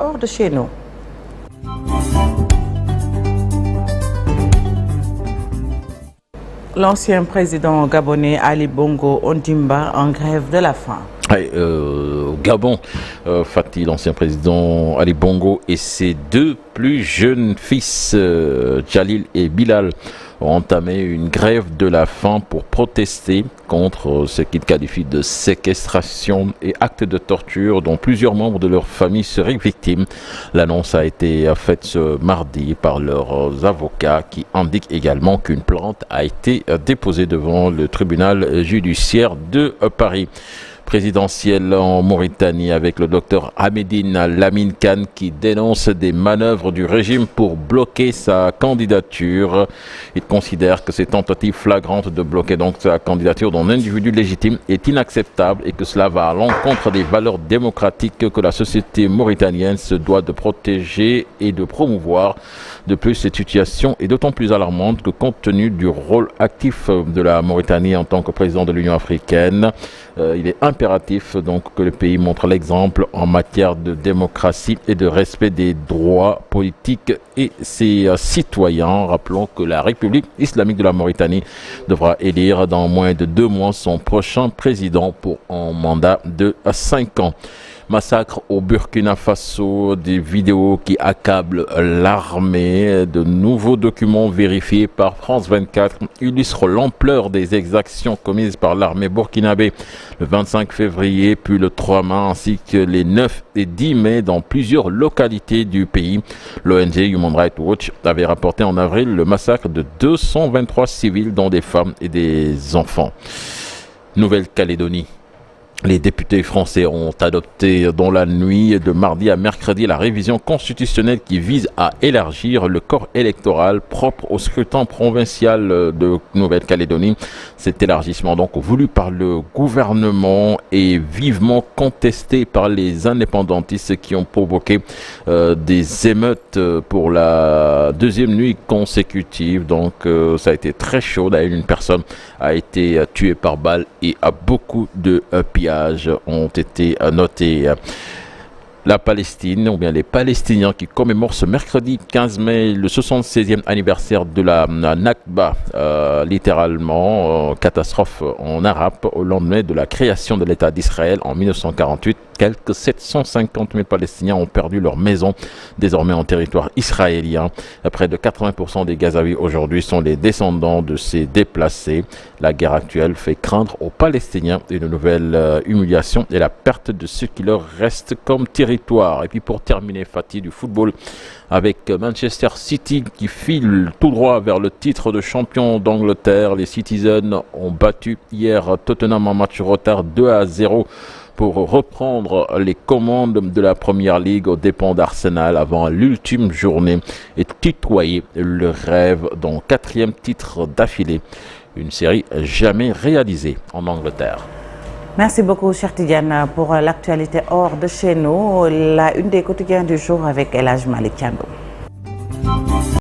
hors de chez nous. L'ancien président gabonais Ali Bongo Ondimba en grève de la faim. Gabon, Fati, l'ancien président Ali Bongo et ses deux plus jeunes fils, Jalil et Bilal, ont entamé une grève de la faim pour protester contre ce qu'ils qualifient de séquestration et actes de torture dont plusieurs membres de leur famille seraient victimes. L'annonce a été faite ce mardi par leurs avocats qui indiquent également qu'une plainte a été déposée devant le tribunal judiciaire de Paris. Présidentielle en Mauritanie avec le docteur Hamedine Lamine Kane qui dénonce des manœuvres du régime pour bloquer sa candidature. Il considère que ces tentatives flagrantes de bloquer donc sa candidature d'un individu légitime est inacceptable et que cela va à l'encontre des valeurs démocratiques que la société mauritanienne se doit de protéger et de promouvoir. De plus, cette situation est d'autant plus alarmante que compte tenu du rôle actif de la Mauritanie en tant que président de l'Union africaine, il est impératif donc que le pays montre l'exemple en matière de démocratie et de respect des droits politiques et ses citoyens. Rappelons que la République islamique de la Mauritanie devra élire dans moins de 2 mois son prochain président pour un mandat de 5 ans. Massacre au Burkina Faso, des vidéos qui accablent l'armée, de nouveaux documents vérifiés par France 24 illustrent l'ampleur des exactions commises par l'armée burkinabé le 25 février puis le 3 mai ainsi que les 9 et 10 mai dans plusieurs localités du pays. L'ONG Human Rights Watch avait rapporté en avril le massacre de 223 civils dont des femmes et des enfants. Nouvelle-Calédonie. Les députés français ont adopté dans la nuit de mardi à mercredi la révision constitutionnelle qui vise à élargir le corps électoral propre au scrutin provincial de Nouvelle-Calédonie. Cet élargissement donc voulu par le gouvernement est vivement contesté par les indépendantistes qui ont provoqué des émeutes pour la deuxième nuit consécutive. Donc ça a été très chaud. D'ailleurs, une personne a été tuée par balle et beaucoup de pillages ont été notés. La Palestine, ou bien les Palestiniens qui commémorent ce mercredi 15 mai le 76e anniversaire de la Nakba, littéralement catastrophe en arabe, au lendemain de la création de l'État d'Israël en 1948. Quelques 750 000 Palestiniens ont perdu leur maison, désormais en territoire israélien. Près de 80% des Gazaouis aujourd'hui sont les descendants de ces déplacés. La guerre actuelle fait craindre aux Palestiniens une nouvelle humiliation et la perte de ce qui leur reste comme territoire. Et puis pour terminer, Fatih, du football avec Manchester City qui file tout droit vers le titre de champion d'Angleterre. Les Citizens ont battu hier Tottenham en match retard 2-0 pour reprendre les commandes de la Première Ligue aux dépens d'Arsenal avant l'ultime journée et tutoyer le rêve d'un 4e titre d'affilée. Une série jamais réalisée en Angleterre. Merci beaucoup, Cheikh Tidiane, pour l'actualité hors de chez nous. La une des quotidiens du jour avec El Hadj Malick Thiandoum.